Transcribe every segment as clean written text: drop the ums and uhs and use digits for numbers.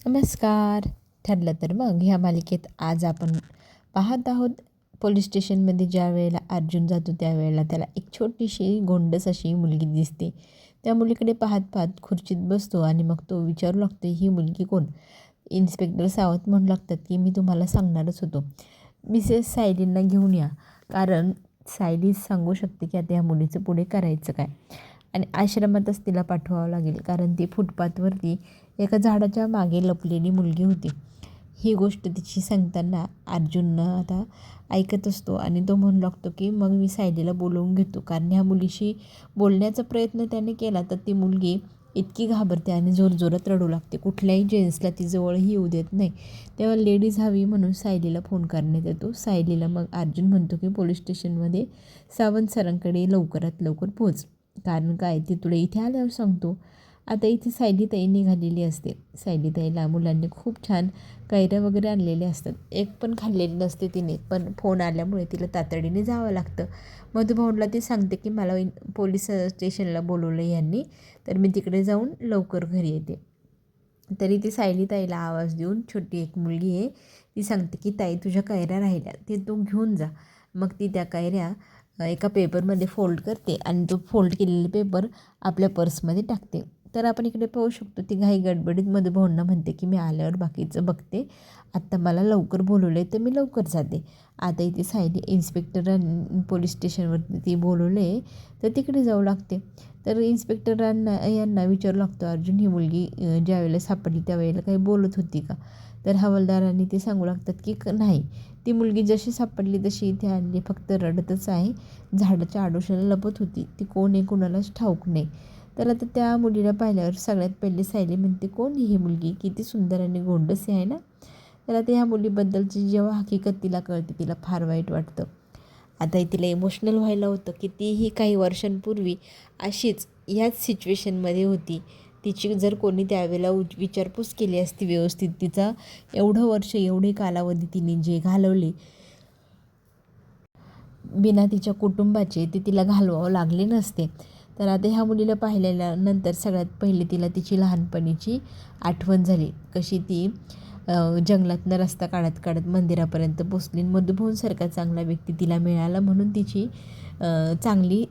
नमस्कार. ठरलं तर मग ह्या मालिकेत आज आपण पाहत आहोत पोलीस स्टेशनमध्ये ज्या वेळेला अर्जुन जातो त्यावेळेला त्याला एक छोटीशी गोंडस अशी मुलगी दिसते. त्या मुलीकडे पाहत पाहत खुर्चीत बसतो आणि मग तो विचारू लागतो, ही मुलगी कोण? इन्स्पेक्टर सावत म्हणू लागतात की मी तुम्हाला सांगणारच होतो, मिसेस सायलींना घेऊन या. कारण सायली सांगू शकते की आता ह्या मुलीचं पुढे करायचं काय. आणि आश्रमातच तिला पाठवावं लागेल, कारण ती फुटपाथवरती एका झाडाच्या मागे लपलेली मुलगी होती. ही गोष्ट तिची सांगताना अर्जुन आता ऐकत असतो आणि तो म्हणू लागतो की मग मी सायलीला बोलवून घेतो. कारण ह्या मुलीशी बोलण्याचा प्रयत्न त्याने केला तर ती मुलगी इतकी घाबरते आणि जोरजोरात रडू लागते. कुठल्याही जेंट्सला ती जवळही येऊ देत नाही. तेव्हा लेडीज हवी म्हणून सायलीला फोन करण्यात येतो. सायलीला मग अर्जुन म्हणतो की पोलीस स्टेशनमध्ये सावंत सरांकडे लवकरात लवकर पोहोच. कारण काय ते तुला इथे आल्यावर सांगतो. आता इथे सायलीताई निघालेली असते. सायलीताईला मुलांनी खूप छान कैऱ्या वगैरे आणलेल्या असतात. एक पण खाल्लेली नसते तिने, पण फोन आल्यामुळे तिला तातडीने जावं लागतं. मधुभाऊंला ती सांगते की मला पोलीस स्टेशनला बोलवलं यांनी, तर मी तिकडे जाऊन लवकर घरी येते. तरी ती सायलीताईला आवाज देऊन छोटी एक मुलगी आहे ती सांगते की ताई तुझ्या कैऱ्या राहिल्या ते तू घेऊन जा. मग ती त्या कैऱ्या एका पेपरमध्ये फोल्ड करते आणि तो फोल्ड केलेले पेपर आपल्या पर्समध्ये टाकते. तर आपण इकडे पाहू शकतो ती घाई गडबडीत मधुभाऊंना म्हणते की मी आल्यावर बाकीचं बघते, आत्ता मला लवकर बोलवलं आहे तर मी लवकर जाते. आता इथे सायली इन्स्पेक्टरांनी पोलीस स्टेशनवरती ती बोलवलं आहे तर तिकडे जाऊ लागते. तर यांना विचारू लागतो अर्जुन, ही मुलगी ज्यावेळेला सापडली त्यावेळेला काही बोलत होती का? तर हवालदारांनी ते सांगू लागतात की नाही, ती मुलगी जशी सापडली तशी इथे आणली, फक्त रडतच आहे, झाडाच्या आडोशाला लपत होती, ती कोण आहे कुणालाच ठाऊक नाही. तर आता त्या मुलीला पाहिल्यावर सगळ्यात पहिले सायली म्हणते, कोण ही मुलगी? किती सुंदर आणि गोंडसी आहे ना. तर आता ह्या मुलीबद्दलची जेव्हा हकीकत तिला कळते तिला फार वाईट वाटतं. आता तिला इमोशनल व्हायला होतं की तीही काही वर्षांपूर्वी अशीच ह्याच सिच्युएशनमध्ये होती. तिची जर कोणी त्यावेळेला विचारपूस केली असती व्यवस्थित, तिचा एवढं वर्ष एवढे कालावधी तिने जे घालवले बिना तिच्या कुटुंबाचे, ते तिला घालवावं लागले नसते. तर आता ह्या मुलीला पाहिल्यानंतर सगळ्यात पहिले तिला तिची लहानपणीची आठवण झाली. कशी ती जंगलातनं रस्ता काढत काढत मंदिरापर्यंत पोचली. मधुभाऊंसारखा चांगला व्यक्ती तिला मिळाला म्हणून तिची चांगली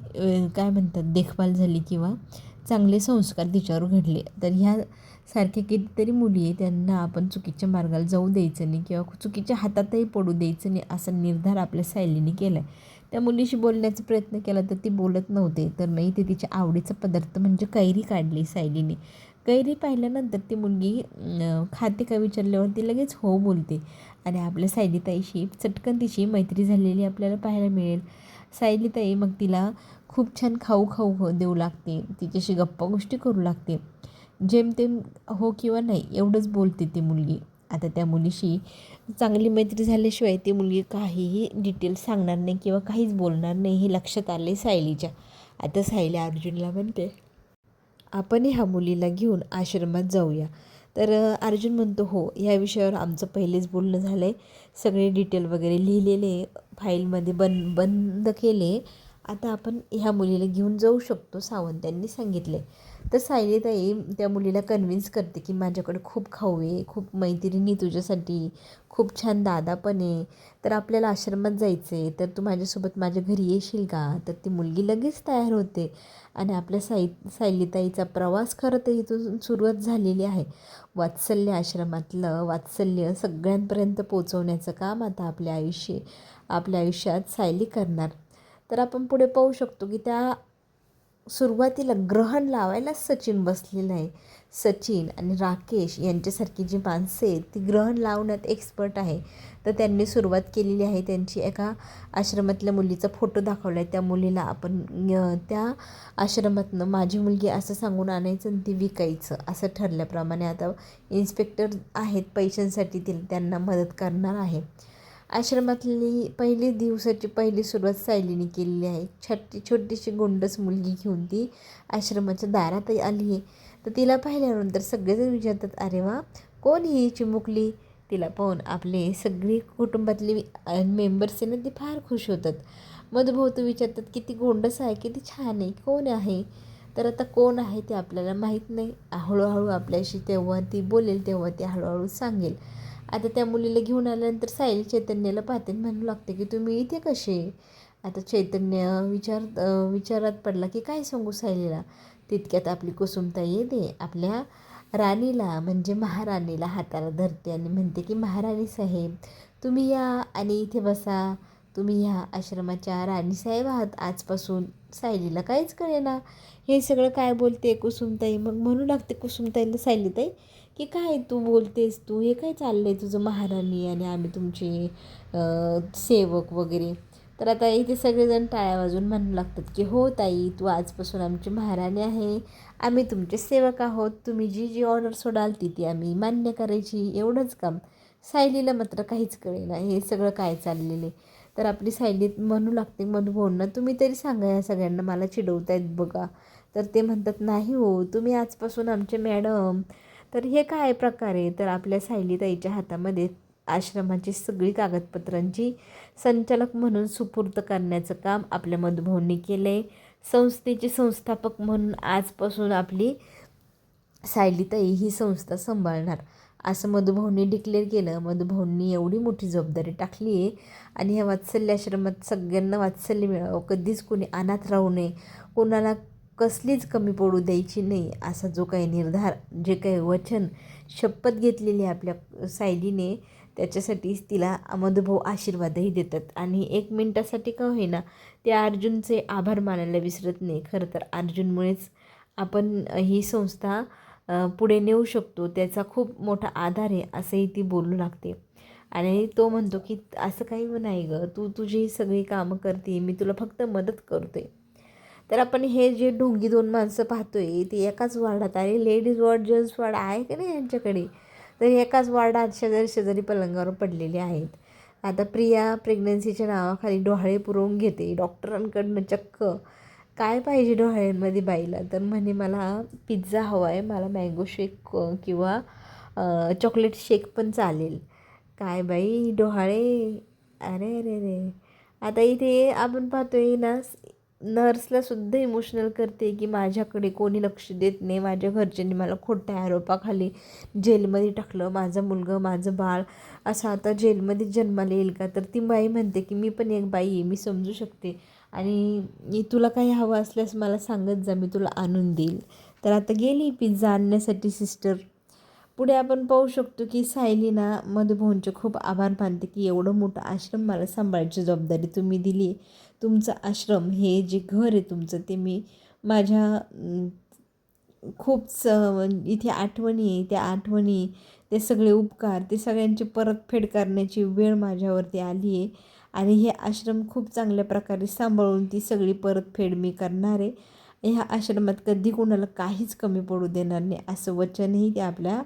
काय म्हणतात देखभाल झाली किंवा चांगले संस्कार तिच्यावर घडले. तर ह्यासारख्या कितीतरी मुली आहे त्यांना आपण चुकीच्या मार्गाला जाऊ द्यायचं नाही किंवा चुकीच्या हातातही पडू द्यायचं नाही, असा निर्धार आपल्या सायलीने केला आहे. त्या मुलीशी बोलण्याचा प्रयत्न केला तर ती बोलत नव्हते. तर मग इथे तिच्या आवडीचा पदार्थ म्हणजे कैरी काढली सायलीने. कैरी पाहिल्यानंतर ती मुलगी खाते का विचारल्यावर ती लगेच हो बोलते आणि आपल्या सायलीताईशी चटकन तिची मैत्री झालेली आपल्याला पाहायला मिळेल. सायलीताई मग तिला खूप छान खाऊ देऊ लागते, तिच्याशी गप्पा गोष्टी करू लागते. जेमतेम हो किंवा नाही एवढंच बोलते ती मुलगी. आता त्या मुलीशी चांगली मैत्री झाल्याशिवाय ती मुलगी काहीही डिटेल्स सांगणार नाही किंवा काहीच बोलणार नाही हे लक्षात आले सायलीच्या. आता सायली अर्जुनला म्हणते, आपण ह्या मुलीला घेऊन आश्रमात जाऊया. तर अर्जुन म्हणतो हो, ह्या विषयावर आमचं पहिलेच बोलणं झालं आहे, सगळे डिटेल वगैरे लिहिलेले फाईलमध्ये बंद केले, आता आपण ह्या मुलीला घेऊन जाऊ शकतो सावंतांनी सांगितले. तर सायलीताई त्या मुलीला कन्व्हिन्स करते की माझ्याकडे खूप खाऊ आहे, खूप मैत्रिणी तुझ्यासाठी, खूप छान दादा पण आहे, तर आपल्याला आश्रमात जायचं आहे, तर तू माझ्यासोबत माझ्या घरी येशील का? तर ती मुलगी लगेच तयार होते आणि आपल्या सायलीताईचा प्रवास खरं तर इथून सुरुवात झालेली आहे. वात्सल्य आश्रमातलं वात्सल्य सगळ्यांपर्यंत पोचवण्याचं काम आता आपल्या आयुष्यात सायली करणार. तर आपण पुढे पाहू शकतो की त्या सुरुवातीला ग्रहण लावायलाच सचिन बसलेलं आहे. सचिन आणि राकेश यांच्यासारखी जी माणसं आहेत ती ग्रहण लावण्यात एक्सपर्ट आहे. तर त्यांनी सुरुवात केलेली आहे. त्यांची एका आश्रमातल्या मुलीचा फोटो दाखवला आहे. त्या मुलीला आपण त्या आश्रमातनं माझी मुलगी असं सांगून आणायचं आणि ती विकायचं असं ठरल्याप्रमाणे आता इन्स्पेक्टर आहेत पैशांसाठी त्यांना मदत करणार आहे. आश्रमातली दिवसाची पहिली सुरुवात सायलीने केलेली आहे. छोटीशी गोंडस मुलगी घेऊन ती आश्रमाच्या दारात आली आहे. तर तिला पाहिल्यानंतर सगळेजण विचारतात, अरे वा, कोण ही चिमुकली? तिला पाहून आपले सगळे कुटुंबातले मेंबर्स आहे ना ते फार खुश होतात. मधुभाऊ विचारतात, किती गोंडस आहे, किती छान आहे, कोण आहे? तर आता कोण आहे ते आपल्याला माहीत नाही. हळूहळू आपल्याशी तेव्हा ती बोलेल, तेव्हा ती हळूहळू सांगेल. आता त्या मुलीला घेऊन आल्यानंतर सायली चैतन्याला पाहते म्हणू लागते की तुम्ही इथे कसे. आता चैतन्य विचारात पडला की काय सांगू सायलीला. तितक्यात आपली कुसुमताई येते. आपल्या राणीला म्हणजे महाराणीला हाताला धरते आणि म्हणते की महाराणी साहेब तुम्ही या आणि इथे बसा. तुम्ही ह्या आश्रमाच्या राणीसाहेब आहात आजपासून. सायलीला काहीच कळेना हे सगळं काय बोलते कुसुमताई. मग म्हणू लागते कुसुमताईला सायलीताई की काय तू बोलतेस, तू हे काय चाललं आहे तुझं महाराणी आणि आम्ही तुमचे सेवक वगैरे. तर आता इथे सगळेजण टाळ्या वाजून म्हणू लागतात की हो ताई तू आजपासून आमची महाराणी आहे, आम्ही तुमचे सेवक आहोत, तुम्ही जी जी ऑर्डर सोडाल ती आम्ही मान्य करायची, एवढंच काम. सायलीला मात्र काहीच कळेना हे सगळं काय चाललेले. तर आपली सायली म्हणू लागते मधुभाऊंना तुम्ही तरी सांगा या सगळ्यांना, मला चिडवतायत बघा. तर ते म्हणतात नाही हो तुम्ही आजपासून आमचे मॅडम. तर हे काय प्रकार आहे. तर आपल्या सायलीताईच्या हातामध्ये आश्रमाची सगळी कागदपत्रांची संचालक म्हणून सुपूर्द करण्याचं काम आपल्या मधुभाऊंनी केलं आहे. संस्थेचे संस्थापक म्हणून आजपासून आपली सायलीताई ही संस्था सांभाळणार असं मधुभाऊंनी डिक्लेअर केलं. मधुभाऊंनी एवढी मोठी जबाबदारी टाकली आहे आणि ह्या वात्सल्याश्रमात सगळ्यांना वात्सल्य मिळावं, कधीच कोणी अनाथ राहू नये, कोणाला कसलीच कमी पडू द्यायची नाही असा जो काही निर्धार, जे काही वचन, शपथ घेतलेली आहे आपल्या सायलीने, त्याच्यासाठीच तिला मधुभाऊ आशीर्वादही देतात. आणि 1 मिनटासाठी का होईना ते अर्जुनचे आभार मानायला विसरत नाही. खरं तर अर्जुनमुळेच आपण ही संस्था पुढे नेऊ शकतो, त्याचा खूप मोठा आधार आहे असंही ती बोलू लागते. आणि तो म्हणतो की असं काही नाही गं, तू तुझी सगळी कामं करते, मी तुला फक्त मदत करते. तर आपण हे जे ढोंगी 2 माणसं पाहतोय ते एकाच वार्डात आहे. लेडीज वॉर्ड, जेंट्स वॉर्ड आहे की नाही यांच्याकडे. तर एकाच वार्डात शेजारी शेजारी पलंगावर पडलेले आहेत. आता प्रिया प्रेग्नन्सीच्या नावाखाली डोहाळे पुरवून घेते डॉक्टरांकडनं चक्क. काय पाहिजे डोहाळ्यांमध्ये बाईला. तर म्हणे मला पिझ्झा हवा आहे, मला मँगो शेक किंवा चॉकलेट शेक पण चालेल. काय बाई डोहाळे. अरे अरे रे. आता इथे आपण पाहतोय ना नर्सलासुद्धा इमोशनल करते की माझ्याकडे कोणी लक्ष देत नाही, माझ्या घरच्यांनी मला खोट्या आरोपाखाली जेलमध्ये टाकलं, माझा मुलगा माझं बाळ असं आता जेलमध्ये जन्माला येईल का. तर ती बाई म्हणते की मी पण एक बाई आहे, मी समजू शकते आणि तुला काही हवं असल्यास मला सांगत जा, मी तुला आणून देईल. तर आता गेली पिझ्झा आणण्यासाठी सिस्टर. पुढे आपण पाहू शकतो की सायलीना मधुभाऊंचे खूप आभार मानते की एवढं मोठं आश्रम मला सांभाळायची जबाबदारी तुम्ही दिली. तुमचं आश्रम हे जे घर आहे तुमचं ते मी माझ्या खूप इथे आठवणी आहे, त्या आठवणी, ते सगळे उपकार, ते सगळ्यांची परतफेड करण्याची वेळ माझ्यावरती आली आहे. आणि हे आश्रम खूप चांगल्या प्रकारे सांभाळून ती सगळी परतफेड मी करणार आहे. ह्या आश्रमात कधी कोणाला काहीच कमी पडू देणार नाही असं वचनही ते आपल्या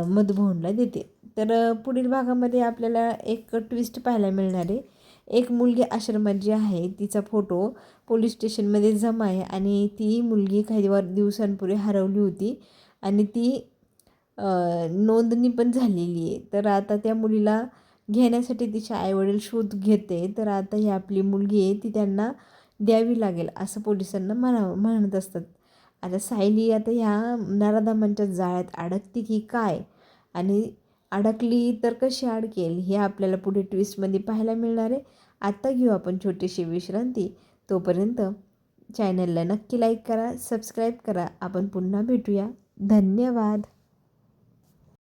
मधुभाऊंना देते. तर पुढील भागामध्ये आपल्याला एक ट्विस्ट पाहायला मिळणार आहे. एक मुलगी आश्रमात जी आहे तिचा फोटो पोलीस स्टेशनमध्ये जमा आहे आणि ती मुलगी काही दिवसांपूर्वी हरवली होती आणि ती नोंदणी पण झालेली आहे. तर आता त्या मुलीला घेण्यासाठी तिचे आईवडील शोध घेते. तर आता ही आपली मुलगी आहे ती त्यांना द्यावी लागेल असं पोलिसांना म्हणत असतात. आता सायली आता ह्या नराधमांच्या जाळ्यात अडकते की काय आणि अडकली तर कशी अडकेल हे आपल्याला पुढे ट्विस्टमध्ये पाहायला मिळणार आहे. आत्ता घेऊ आपण छोटीशी विश्रांती. तोपर्यंत चॅनलला नक्की लाईक करा, सबस्क्राईब करा. आपण पुन्हा भेटूया. धन्यवाद.